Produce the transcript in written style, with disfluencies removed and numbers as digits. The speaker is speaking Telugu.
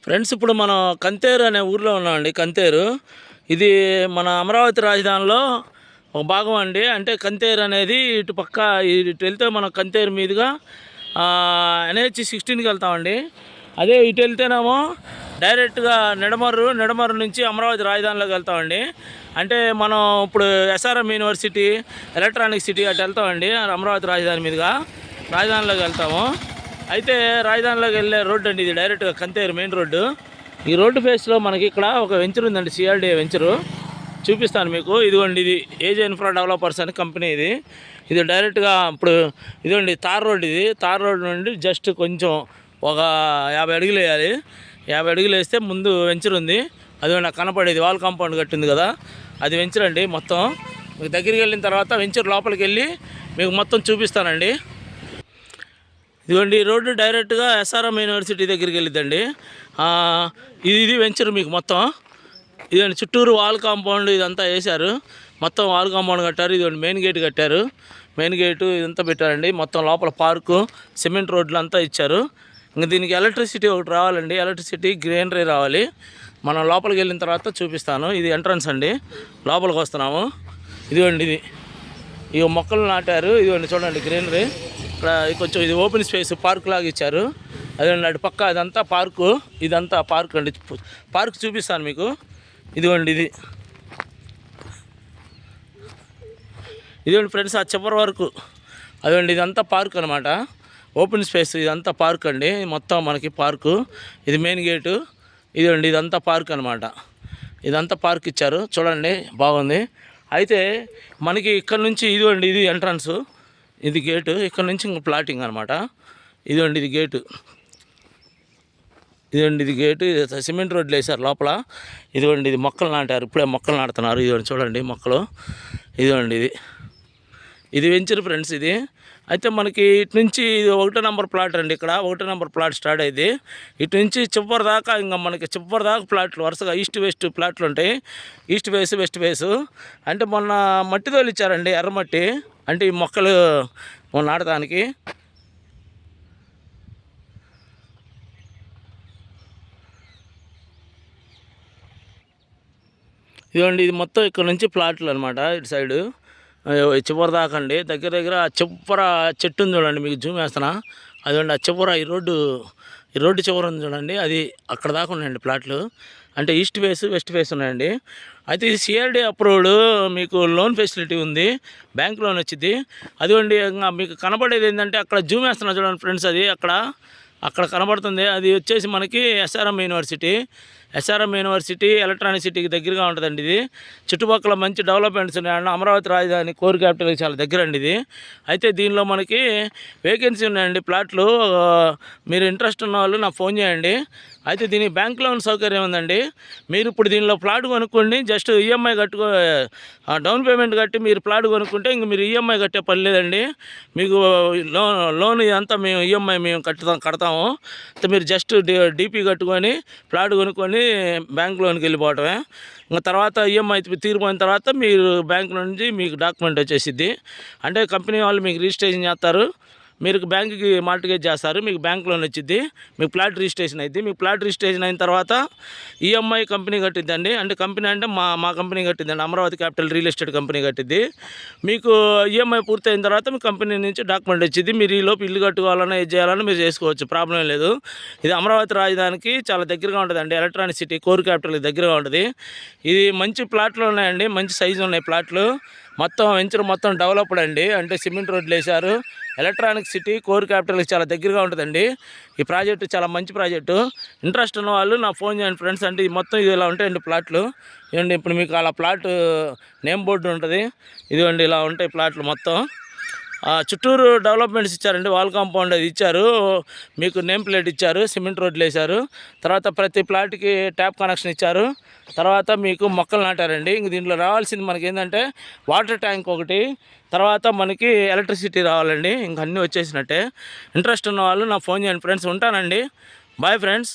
ఫ్రెండ్స్, ఇప్పుడు మనం కంతేరు అనే ఊర్లో ఉన్నామండి. కంతేరు ఇది మన అమరావతి రాజధానిలో ఒక భాగం అండి. అంటే కంతేరు అనేది ఇటు పక్క ఇటు వెళ్తే మనం కంతేరు మీదుగా NH-16కి వెళ్తామండి. అదే ఇటు వెళ్తేనేమో డైరెక్ట్గా నిడమర్రు నుంచి అమరావతి రాజధానిలోకి వెళ్తామండి. అంటే మనం ఇప్పుడు SRM యూనివర్సిటీ, ఎలక్ట్రానిక్ సిటీ అటు వెళ్తామండి. అమరావతి రాజధాని మీదుగా రాజధానిలోకి వెళ్తాము. అయితే రాజధానిలోకి వెళ్ళే రోడ్డు అండి ఇది, డైరెక్ట్గా కంతేరు మెయిన్ రోడ్డు. ఈ రోడ్డు ఫేస్లో మనకి ఇక్కడ ఒక వెంచర్ ఉందండి, CRDA వెంచరు. చూపిస్తాను మీకు. ఇదిగోండి, ఇది ఏజే ఇన్ఫ్రా డెవలపర్స్ అని కంపెనీ ఇది. ఇది డైరెక్ట్గా ఇప్పుడు ఇదిగోండి తార్ రోడ్. ఇది తార్ రోడ్ నుండి జస్ట్ కొంచెం ఒక 50 అడుగులు వేయాలి. 50 అడుగులు వేస్తే ముందు వెంచర్ ఉంది. అదిగోండి నాకు కనపడేది వాల్ కాంపౌండ్ కట్టింది కదా, అది వెంచర్ అండి. మొత్తం మీకు దగ్గరికి వెళ్ళిన తర్వాత వెంచర్ లోపలికి వెళ్ళి మీకు మొత్తం చూపిస్తానండి. ఇదిగోండి, ఈ రోడ్డు డైరెక్ట్గా SRM యూనివర్సిటీ దగ్గరికి వెళ్ళిద్దండి. ఇది వెంచర్ మీకు మొత్తం. ఇదండి చుట్టూరు వాల్ కాంపౌండ్ ఇదంతా వేశారు. మొత్తం వాల్ కాంపౌండ్ కట్టారు. ఇదిగోండి మెయిన్ గేట్ కట్టారు. మెయిన్ గేటు ఇదంతా పెట్టారండి. మొత్తం లోపల పార్కు, సిమెంట్ రోడ్లు అంతా ఇచ్చారు. ఇంకా దీనికి ఎలక్ట్రిసిటీ ఒకటి రావాలండి. ఎలక్ట్రిసిటీ, గ్రీనరీ రావాలి. మనం లోపలికి వెళ్ళిన తర్వాత చూపిస్తాను. ఇది ఎంట్రన్స్ అండి. లోపలికి వస్తున్నాము. ఇదిగోండి, ఇవి మొక్కలు నాటారు. ఇదిగోండి చూడండి గ్రీనరీ. ఇక్కడ కొంచెం ఇది ఓపెన్ స్పేస్ పార్క్ లాగా ఇచ్చారు. అదేండి అటు పక్క ఇదంతా పార్కు. ఇదంతా పార్క్ అండి. పార్క్ చూపిస్తాను మీకు. ఇదిగోండి ఇదిగోండి ఫ్రెండ్స్, ఆ చివరి వరకు అదండి ఇదంతా పార్క్ అనమాట. ఓపెన్ స్పేస్ ఇదంతా పార్క్ అండి. మొత్తం మనకి పార్కు. ఇది మెయిన్ గేటు. ఇదిగోండి ఇదంతా పార్క్ అనమాట. ఇదంతా పార్క్ ఇచ్చారు. చూడండి బాగుంది. అయితే మనకి ఇక్కడ నుంచి ఇదిగోండి ఇది ఎంట్రన్స్, ఇది గేటు. ఇక్కడ నుంచి ఇంక ప్లాటింగ్ అనమాట. ఇదిగోండి ఇది గేటు. ఇదిగోండి ఇది గేటు. సిమెంట్ రోడ్లు వేసారు లోపల. ఇదిగోండి ఇది మొక్కలు నాటారు. ఇప్పుడే మొక్కలు నాటుతున్నారు. ఇదిగోండి చూడండి మొక్కలు. ఇదిగోండి ఇది వెంచర్ ఫ్రెండ్స్ ఇది. అయితే మనకి ఇటు నుంచి ఇది 1 నెంబర్ ప్లాట్ అండి. ఇక్కడ 1 నెంబర్ ప్లాట్ స్టార్ట్ అయింది. ఇటు నుంచి చివరి దాకా ఇంకా మనకి చివరి దాకా ప్లాట్లు వరుసగా ఈస్ట్ వెస్ట్ ప్లాట్లు ఉంటాయి. East face, west face. అంటే మొన్న మట్టి తోలిచ్చారండి, ఎర్రమట్టి. అంటే ఈ మొక్కలు నాటడానికి. ఇదిగోండి ఇది మొత్తం ఇక్కడ నుంచి ప్లాట్లు అనమాట. ఇటు సైడు చివరి దాకా అండి. దగ్గర చివర చెట్టు ఉంది చూడండి, మీకు జూమ్ వేస్తున్నా. అదిగోండి ఆ చివర ఈ రోడ్డు చివర ఉంది చూడండి, అది అక్కడ దాకా ఉన్నాయండి ప్లాట్లు. అంటే ఈస్ట్ ఫేస్, వెస్ట్ ఫేస్ ఉన్నాయండి. అయితే ఇది CRDA అప్రూవ్డ్, మీకు లోన్ ఫెసిలిటీ ఉంది, బ్యాంక్ లోన్ వచ్చింది. అదిగోండి ఇంకా మీకు కనబడేది ఏంటంటే అక్కడ జూమ్ వేస్తున్నా చూడండి ఫ్రెండ్స్, అది అక్కడ కనబడుతుంది. అది వచ్చేసి మనకి SRM యూనివర్సిటీ ఎలక్ట్రానిక్ సిటీకి దగ్గరగా ఉంటుందండి. ఇది చుట్టుపక్కల మంచి డెవలప్మెంట్స్ ఉన్నాయండి. అమరావతి రాజధాని కోర్ క్యాపిటల్కి చాలా దగ్గర అండి ఇది. అయితే దీనిలో మనకి వేకెన్సీ ఉన్నాయండి ప్లాట్లు. మీరు ఇంట్రెస్ట్ ఉన్న వాళ్ళు నాకు ఫోన్ చేయండి. అయితే దీనికి బ్యాంక్ లోన్ సౌకర్యం ఉందండి. మీరు ఇప్పుడు దీనిలో ప్లాట్ కొనుక్కోండి, జస్ట్ EMI డౌన్ పేమెంట్ కట్టి మీరు ప్లాట్ కొనుక్కుంటే ఇంక మీరు EMI కట్టే పని లేదండి. మీకు లోన్ ఇదంతా మేము EMI మేము కడతాము. అయితే మీరు జస్ట్ DP కట్టుకొని ప్లాట్ కొనుక్కొని బ్యాంక్ లోన్కి వెళ్ళిపోవటమే. ఇంకా తర్వాత EMI తీరిపోయిన తర్వాత మీరు బ్యాంక్ నుంచి మీకు డాక్యుమెంట్ వచ్చేసిద్ది. అంటే కంపెనీ వాళ్ళు మీకు రిజిస్ట్రేషన్ చేస్తారు, మీరు బ్యాంకుకి మార్టిగేజ్ చేస్తారు, మీకు బ్యాంక్ లోన్ వచ్చింది, మీకు ప్లాట్ రిజిస్ట్రేషన్ అయింది. మీకు ప్లాట్ రిజిస్ట్రేషన్ అయిన తర్వాత EMI కంపెనీ కట్టిద్దండి. అంటే కంపెనీ అంటే మా కంపెనీ కట్టిద్దండి, Amaravati capital real estate company కట్టిద్ది. మీకు EMI పూర్తయిన తర్వాత మీ కంపెనీ నుంచి డాక్యుమెంట్ వచ్చింది. మీరు ఈలోపు ఇల్లు కట్టుకోవాలన్నా ఏది చేయాలన్నా మీరు చేసుకోవచ్చు, ప్రాబ్లం లేదు. ఇది అమరావతి రాజధానికి చాలా దగ్గరగా ఉంటుందండి. ఎలక్ట్రానిక్ సిటీ కోర్ క్యాపిటల్కి దగ్గరగా ఉంటుంది. ఇది మంచి ప్లాట్లు ఉన్నాయండి, మంచి సైజు ఉన్నాయి ప్లాట్లు. మొత్తం వెంచర్ మొత్తం డెవలప్డ్ అండి. అంటే సిమెంట్ రోడ్లు వేశారు. ఎలక్ట్రానిక్ సిటీ కోర్ క్యాపిటల్కి చాలా దగ్గరగా ఉంటుందండి. ఈ ప్రాజెక్టు చాలా మంచి ప్రాజెక్టు. ఇంట్రెస్ట్ ఉన్న వాళ్ళు నా ఫోన్ చేయండి ఫ్రెండ్స్. అంటే మొత్తం ఇది ఇలా ఉంటాయండి ప్లాట్లు. ఇవ్వండి ఇప్పుడు మీకు అలా ప్లాట్ నేమ్ బోర్డు ఉంటుంది. ఇదిగోండి ఇలా ఉంటాయి ప్లాట్లు మొత్తం. చుట్టూరు డెవలప్మెంట్స్ ఇచ్చారండి. వాల్ కాంపౌండ్ అది ఇచ్చారు, మీకు నేమ్ ప్లేట్ ఇచ్చారు, సిమెంట్ రోడ్లు వేశారు. తర్వాత ప్రతి ప్లాట్కి ట్యాప్ కనెక్షన్ ఇచ్చారు. తర్వాత మీకు మొక్కలు నాటారండి. ఇంక దీంట్లో రావాల్సింది మనకి ఏంటంటే వాటర్ ట్యాంక్ ఒకటి, తర్వాత మనకి ఎలక్ట్రిసిటీ రావాలండి. ఇంక అన్నీ వచ్చేసినట్టే. ఇంట్రెస్ట్ ఉన్న వాళ్ళు నాకు ఫోన్ చేయండి ఫ్రెండ్స్. ఉంటానండి. Bye friends.